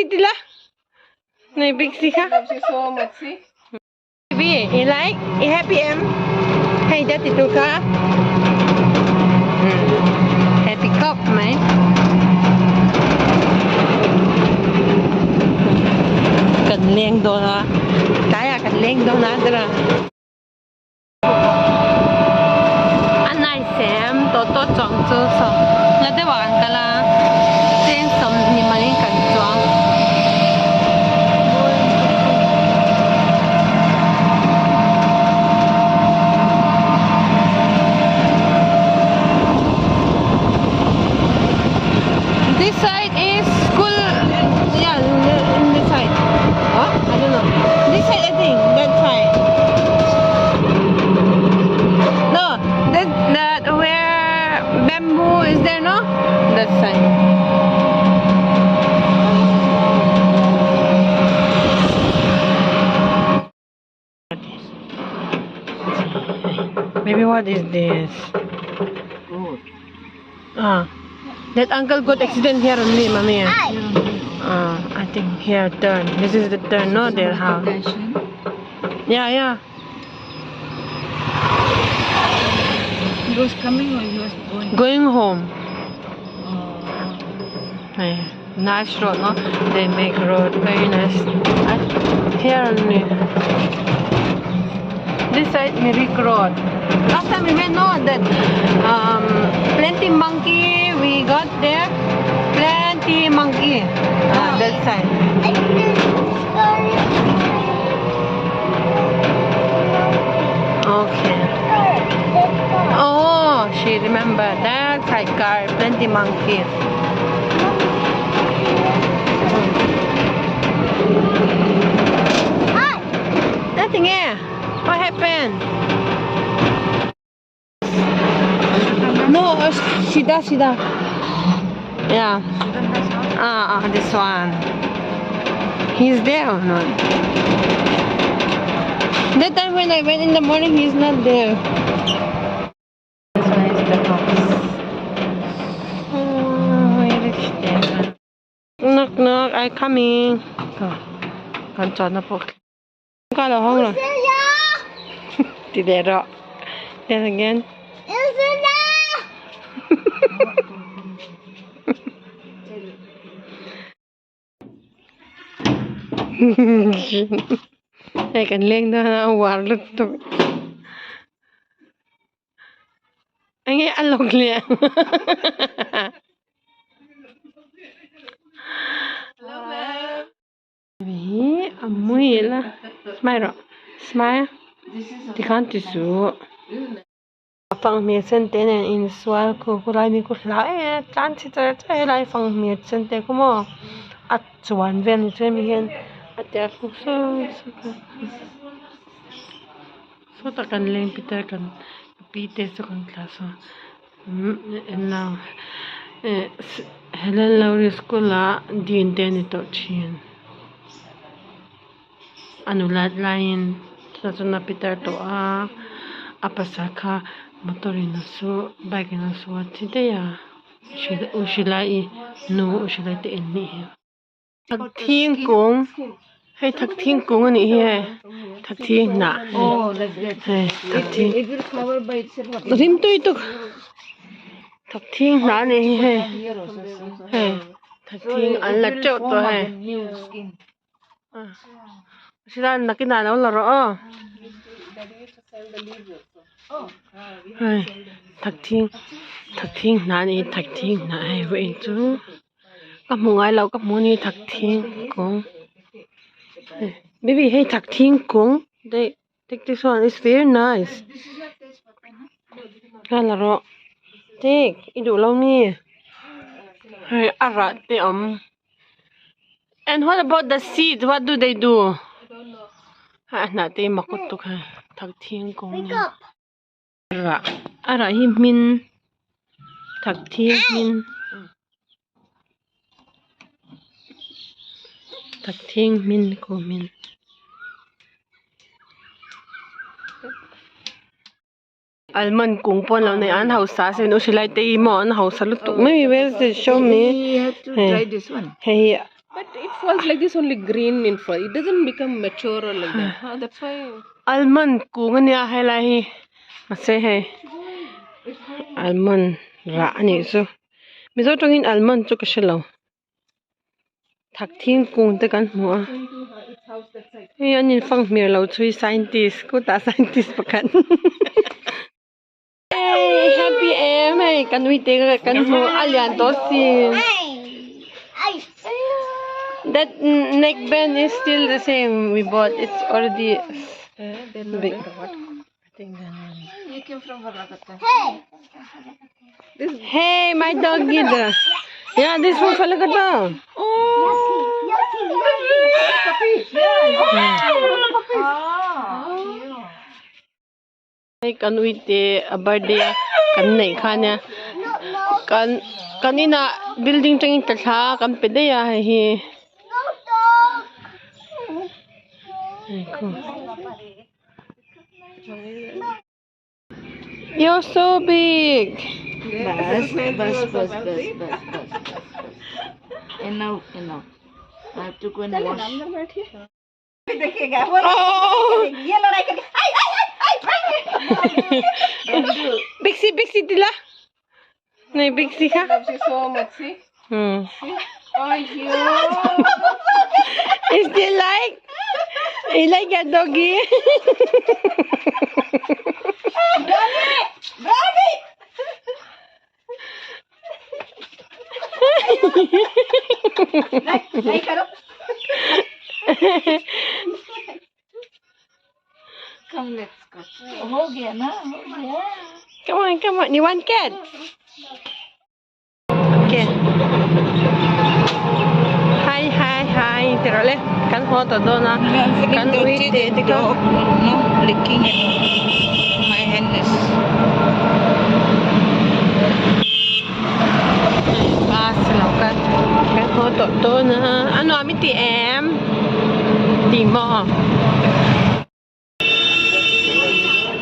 city lah. Nay big city ka. Love you so much, see? Baby, you like? You happy Hey, that itu ka? Happy cup, man. Cần lên đồ hả? Cái à, cần lên đồ nè, đó. Anh này xem tổ chọn chỗ sao? Là để vào cái là trên sông thì mà lên cần chọn. This side is school. Yeah, in this side. What? I don't know. This side, I think. That side. No, that where bamboo is there, no? That side. Maybe what is this? That uncle got accident here only, mommy. I think here turn. This is the turn, no? Their house. Yeah. He was coming or he was going? Going home. Hey, nice road, no? They make road very nice. Here only. This side Mirik Road. Last time we went, no, that plenty monkey we got there. Plenty monkey. That side. Okay. Oh, she remember that side car. Plenty monkey. Nothing here. What happened? No, Sida. Yeah. This one. He's there or not? That time when I went in the morning, he's not there. This one is the house. Oh, I reached there. Knock, I coming. Con chọn nó phục. Con là không rồi. Thì để rõ. Then again. Này cần lên đó nó quả lụt tụi. Anh ấy ăn lộc liền. Vì mùi là smile rồi. Smile. Thì không chỉ số. Phong miệt chân tế này in swal cô lại mi cô lại chán chỉ chơi lại phong miệt chân tế cô mò chuẩn ven chơi mi hen để phụ số ta cần lên Peter cần Peter số cần class and now Helen Lowry school la din tên to chin anulat lain sa na Peter to apasaka motorina so bike na so atidaya ushilai no ushilai te enni thak thing kong hey thak thing kong ani he thak thing na hey thak thing It will cover by itself. rim to ito thak thing na ni he hey thak thing an la chot to he sila nakinanaw laro hey thak thing na ni thak thing na ai vậy chứ các mùng ai lâu các mùng ni thak thing cũng baby hey thak thing cũng đây take this one, it's very nice cái là rồi take idu lâu ni hey ara te and what about the seeds, what do they do ha na te makut tu ha thak thing cũng ara hi min thak thing min thak thing min ko min almond kung pon law na an hausa se no silai te mo an hausa lutuk maybe where's the show me You have to try this one. hey But it falls like this only green in front. It doesn't become mature or like that. That's why. Almond kung niya hilahi. Masay hai. Almond ra ni so. Mizo tongin almond so kasilaw. Thak thiên kung te kan mo. Yan in fang mir lo chui scientist ko ta scientist pakan. Hey, happy em hey kan uite kan mo alian to sin. That neckband is still the same we bought. It's already big. You came from Varagata. Hey, my doggy. Yeah, this one Falagata. Kan uite a birthday kan nei khanya kan kanina building tangin tla kan pedeya hi. You're so big. Bus. Enough. I have to go and wash. Oh! Bixi tila. Nay bixi ka. Loves you so much, see? Oh, you. Is still like? You like your doggy? Come, let's go. हो गया ना? Come on. You want cat? Okay. Hi. Terole. Kan ho to do na. Kan uite tiko. No, licking it. My handless. Kan ho to do na. Ano amiti em? Di mo.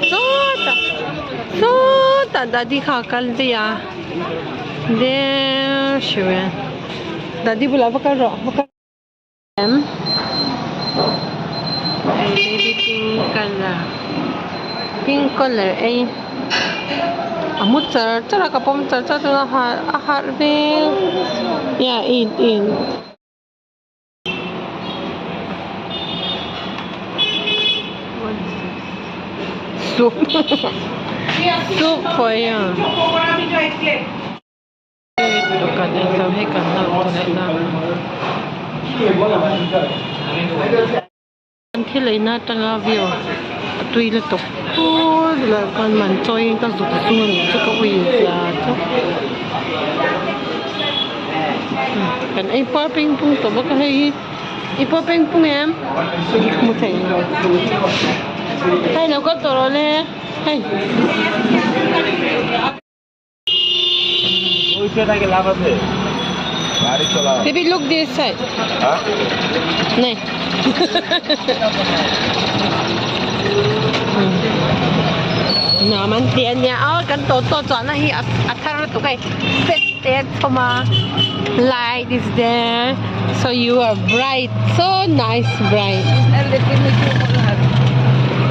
So, Daddy kakal dia. There she went. Daddy bula baka ro. Ay, baby pink color. Pink color. Ay. Amut sir. Tara ka pom sir. Tara ahar bin. Yeah, eat. Soup. Soup for you. Kan sa he kan na until ay na tanga view tui la tok la kan man choi ka zu sun chu ka ui ya chu kan ai pa ping pung to ba ka hei I pa ping pung em mu thai hai nó có tổ le hai Baby, look this side. Này. Nó man tiền nha. Kan to chọn na hi athar to kai. Set there thoma. Light is there. So you are bright. So nice bright.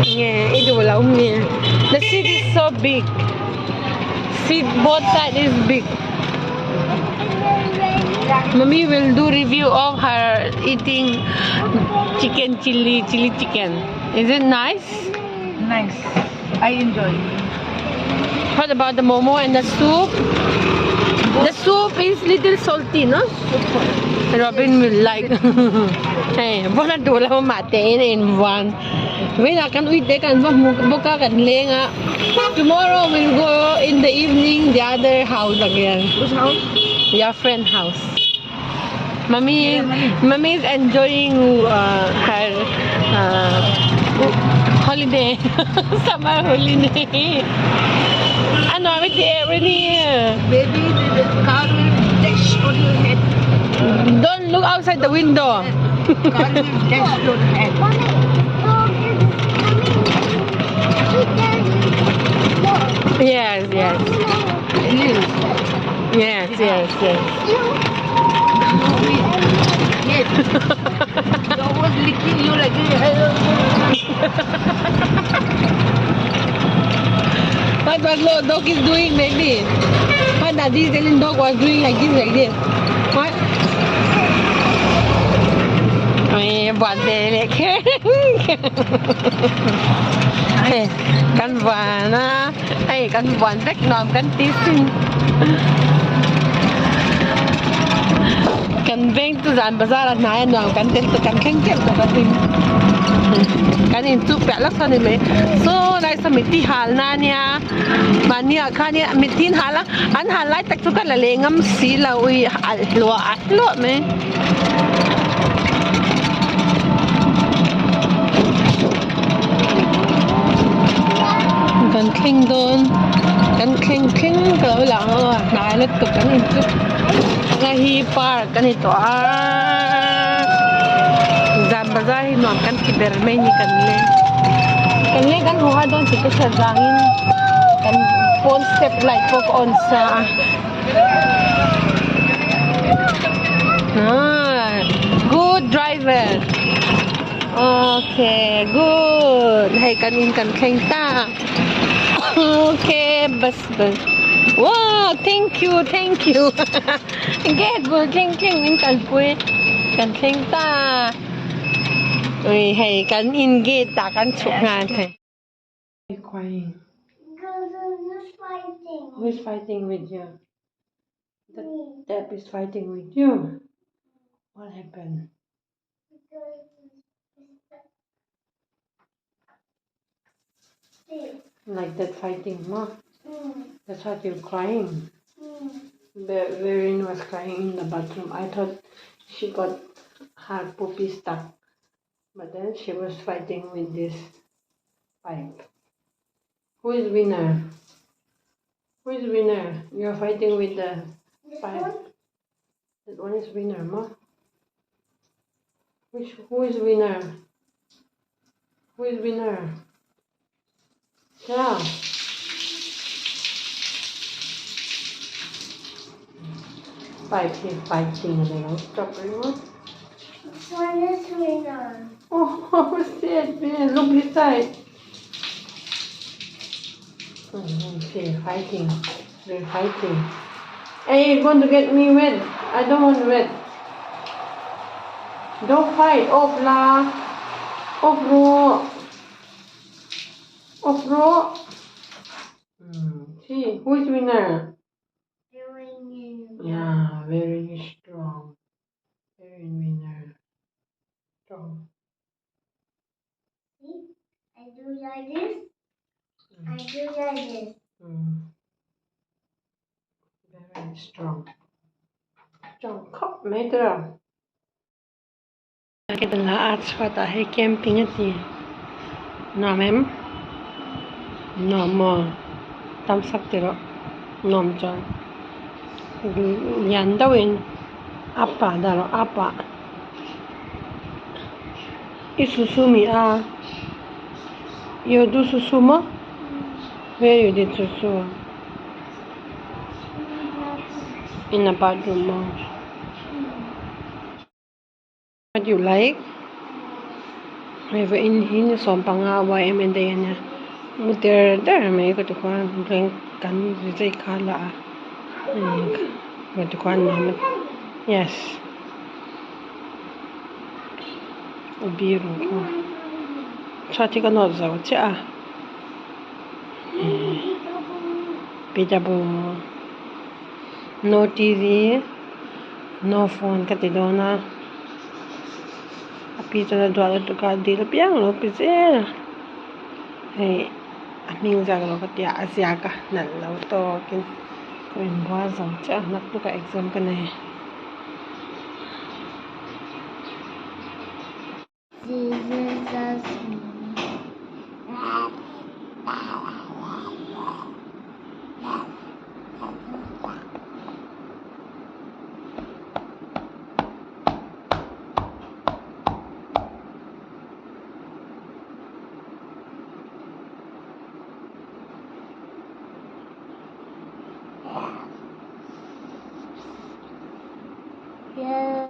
Yeah, itu wala umnya. The seat is so big. Seat both side is big. Mommy will do review of her eating chili chicken. Is it nice? Nice. I enjoy. What about the momo and the soup? The soup is little salty, no? Robin will like. Hey, bona dula mo mate in one. When I can eat, they can buka kan lenga. Tomorrow we'll go in the evening the other house again. Whose house? Your friend house. Mommy is enjoying her holiday, summer holiday. Ano, with the already. Baby, the car will dash on your head. Don't look outside the window. Car will dash your head. Yes. Yes. Yes. at what dog is doing like this. What daddy's telling dog was doing like this. What? Buat delek. Kan buan na. Kan buan rek nom kan tisin. Kan beng tu zan bazar at na nom kan ten tu kan kengkel tu kan tin. Kan in tu pe lak san me. So lai sa miti hal na nia. Mania kan ni mitin hala an halai tak tu kan la lengam si la ui lo me. Kan kling doon kan kling ka lang nalat ko kan ito ngahi park kan ito bazar no kan kiberme ni kan le kan huha doon sika sa zangin kan phone step light fog on sa good driver. Okay, good. Hay kanin kan kling ta. Okay, bas. Wow, thank you. Get bo kling min kan pui kan kling ta. Ui, hay kan in gate ta kan chuk ngan thai. Crying. Who's fighting? Who is fighting with you? The tap is fighting with you. What happened? Like that fighting, ma? That's what you're crying. Verin was crying in the bathroom. I thought she got her poopy stuck. But then she was fighting with this pipe. Who is winner? Who is winner? You're fighting with the pipe. That one is winner, ma? Who is winner? Who is winner? Yeah. Fighting. Stop everyone. Which one is winner? Oh, shit, man. Look inside. Okay, fighting. They're fighting. Hey, you're going to get me wet. I don't want wet. Don't fight. Off la. Off row. See, who is winner? Yeah, very strong. Very winner. Strong. See? I do like this. I do like this. Very strong. Khóc mấy tơ. Cái tên là arts và ta hay camping thì nằm em nằm tam sắc tero nằm cho yan đâu in apa daro apa isusu mi a you do susu mo where you did susu in a bathroom mo. What you like? Maybe in som pangawa and niya. Muter there may ko to kwan drink kan zai kala. Ko to kwan naman. Yes. Biro ko. Chati ka no zaw cha. Pijabo. No TV, no phone katidona. Pizza na dwala to ka dilo piang lo pizza. Hey, aming jaga lo katia asya ka na lo to kin ko in bwa zaw cha nak to ka exam ka na.